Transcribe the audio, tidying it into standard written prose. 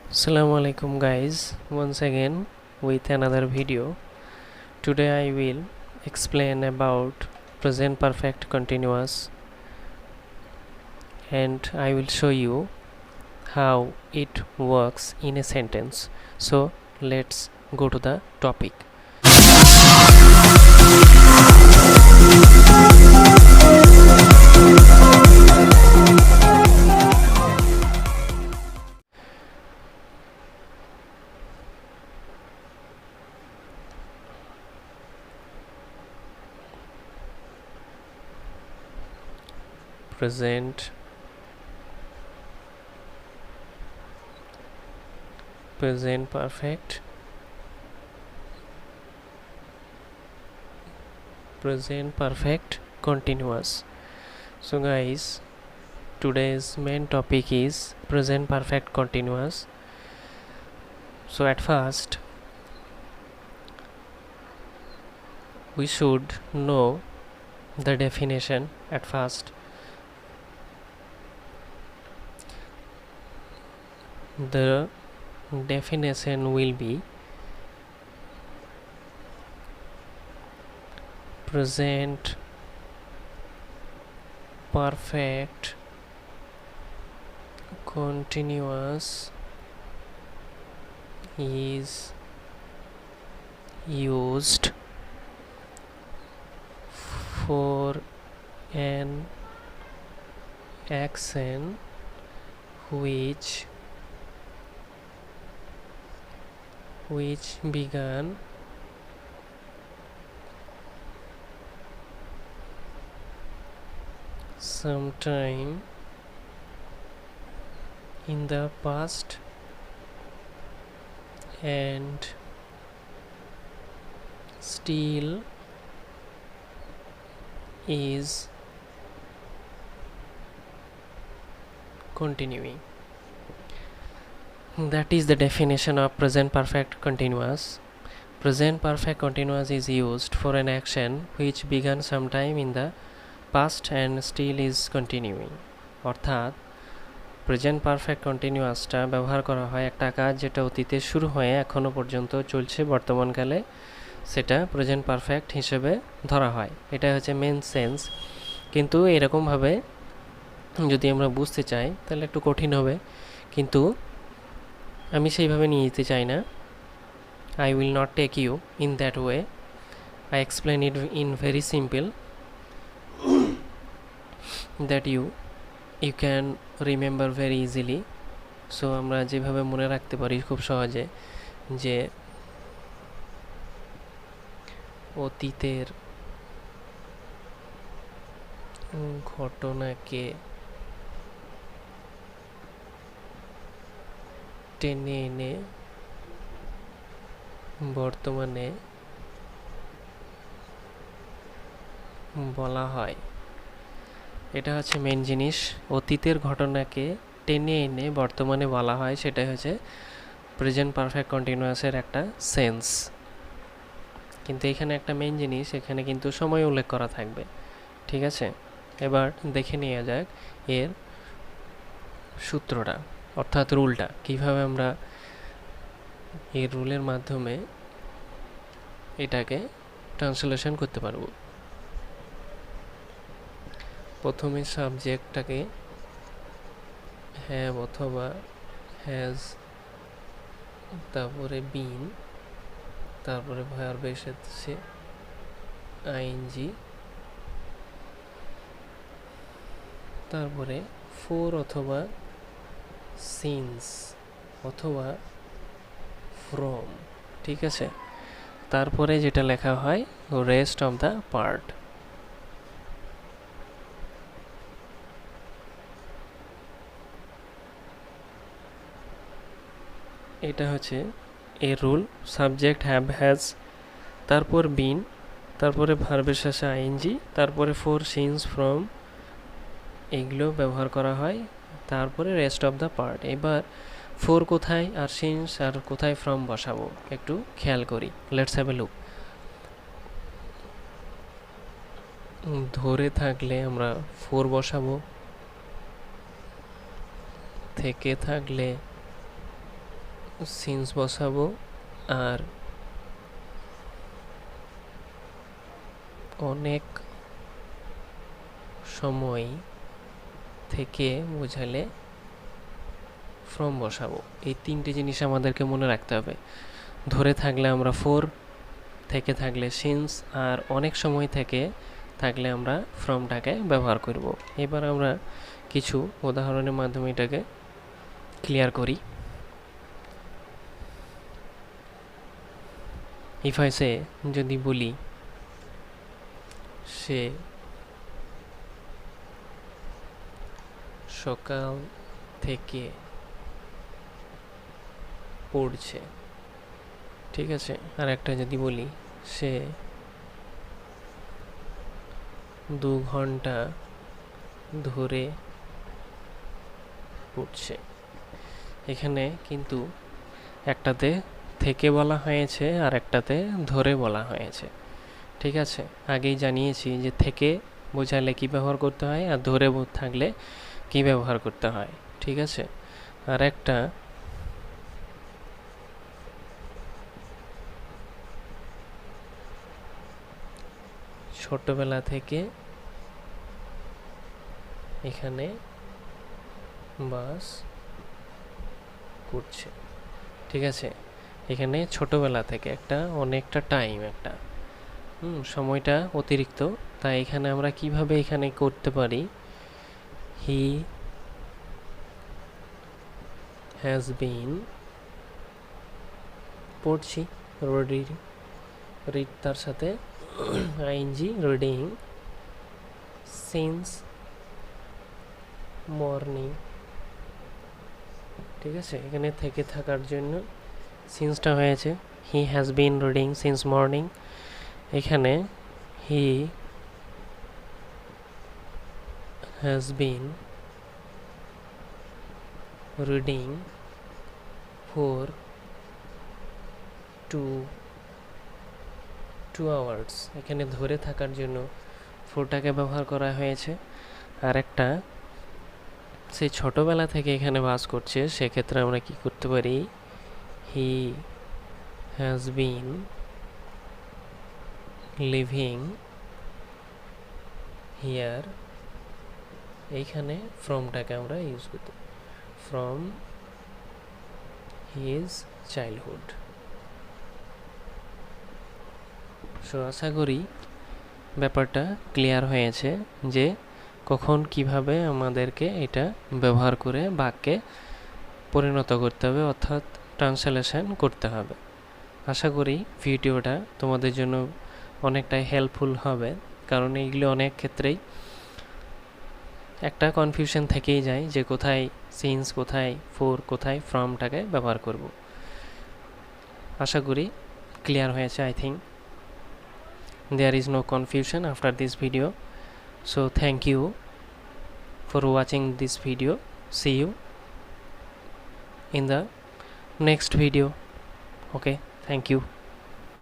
Assalamu alaikum guys, once again with another video. Today I will explain about present perfect continuous and I will show you how it works in a sentence. So let's go to the topic. Present perfect continuous. So guys, today's main topic is present perfect continuous. So at first we should know the definition. At first the definition will be present perfect continuous is used for an action which began sometime in the past and still is continuing. That is the definition of present perfect continuous. Present perfect continuous is used for an action which began sometime in the past and still is continuing. অর্থাৎ present perfect কন্টিনিউয়াসটা ব্যবহার করা হয় একটা কাজ যেটা অতীতে শুরু হয়ে এখনও পর্যন্ত চলছে বর্তমানকালে, সেটা প্রেজেন্ট পারফেক্ট হিসেবে ধরা হয়। এটা হচ্ছে মেন সেন্স। কিন্তু এরকমভাবে যদি আমরা বুঝতে চাই তাহলে একটু কঠিন হবে, কিন্তু আমি সেইভাবে নিয়ে যেতে চাই না। I will not take you in that way. I explain it in very simple that you can remember very easily. So আমরা যেভাবে মনে রাখতে পারি খুব সহজে যে অতীতের ঘটনাকে টেনে এনে বর্তমানে বলা হয়। এটা হচ্ছে মেন জিনিস। অতীতের ঘটনাকে টেনে এনে বর্তমানে বলা হয়, সেটাই হচ্ছে প্রেজেন্ট পারফেক্ট কন্টিনিউয়াসের একটা সেন্স। কিন্তু এখানে একটা মেন জিনিস, এখানে কিন্তু সময় উল্লেখ করা থাকবে। ঠিক আছে, এবার দেখে নেওয়া যাক এর সূত্রটা, অর্থাৎ রুলটা, কিভাবে আমরা এর রুলের মাধ্যমে এটাকে ট্রান্সলেশন করতে পারবো। প্রথমে সাবজেক্টটাকে হ্যাভ অথবা হ্যাজ, তারপরে বিন, তারপরে ভার্ব এসেছে আইএনজি, তারপরে ফোর অথবা সিন্স অথবা ফ্রম। ঠিক আছে, তারপরে যেটা লেখা হয় রেস্ট অফ দ্য পার্ট। এটা হচ্ছে এর রুল। সাবজেক্ট হ্যাভ হ্যাজ, তারপর বিন, তারপরে ভার্বের শেষে আইএনজি, তারপরে ফোর সিন্স ফ্রম, এগুলো ব্যবহার করা হয়, তারপরে রেস্ট অফ দ্য পার্ট। এবার ফোর কোথায় আর সিন্স আর কোথায় ফ্রম বসাবো একটু খেয়াল করি। Let's have a look. ধরে থাকলে আমরা ফোর বসাবো, থেকে থাকলে সিন্স বসাবো আর অনেক সময় থেকে বোঝালে ফ্রম বসাবো। এই তিনটে জিনিস আমাদেরকে মনে রাখতে হবে। ধরে থাকলে আমরা ফোর, থেকে থাকলে সিন্স, আর অনেক সময় থেকে থাকলে আমরা ফ্রমটাকে ব্যবহার করব। এবার আমরা কিছু উদাহরণের মাধ্যমে এটাকে ক্লিয়ার করি। ইফ আই সে, যদি বলি সে সকাল থেকে পড়ছে, ঠিক আছে। আর একটা যদি বলি সে 2 ঘন্টা ধরে পড়ছে। এখানে কিন্তু একটাতে থেকে বলা হয়েছে আর একটাতে ধরে বলা হয়েছে, ঠিক আছে। আগেই জানিয়েছি যে থেকে বোঝালে কি ব্যবহার করতে হয় আর ধরে থাকলে কি ব্যবহার করতে হয়, ঠিক আছে। আর একটা ছোটবেলা থেকে এখানে বাস করছে, ঠিক আছে। এখানে ছোটবেলা থেকে একটা অনেকটা টাইম, একটা সময়টা অতিরিক্ত, তাই এখানে আমরা কিভাবে এখানে করতে পারি, হি হ্যাজ বিন, পড়ছি রিডিং, রিড তার সাথে আইএনজি, রিডিং সিন্স মর্নিং, ঠিক আছে। এখানে থেকে থাকার জন্য সিন্সটা হয়েছে he has been reading since morning. এখানে he has been reading for 2 hours. এখানে ধরে থাকার জন্য ফোরটাকে ব্যবহার করা হয়েছে। আর একটা সে ছোটবেলা থেকে এখানে বাস করছে, সেক্ষেত্রে আমরা কি করতে পারি, হি হ্যাজ বিন লিভিং হিয়ার। এইখানে ফ্রমটাকে আমরা ইউজ করতে, ফ্রম হিজ চাইল্ডহুড। সো আশা করি ব্যাপারটা ক্লিয়ার হয়েছে যে কখন কিভাবে আমাদেরকে এটা ব্যবহার করে বাক্যে পরিণত করতে হবে, অর্থাৎ ট্রান্সলেশন করতে হবে। আশা করি ভিডিওটা তোমাদের জন্য অনেকটাই হেল্পফুল হবে, কারণ এইগুলো অনেক ক্ষেত্রেই একটা কনফিউশন থেকেই যায় যে কোথায় সিন্স, কোথায় ফোর, কোথায় ফ্রমটাকে ব্যবহার করব। আশা করি ক্লিয়ার হয়েছে। I think there is no confusion after this video. So thank you for watching this video. See you in the next video. Okay, thank you.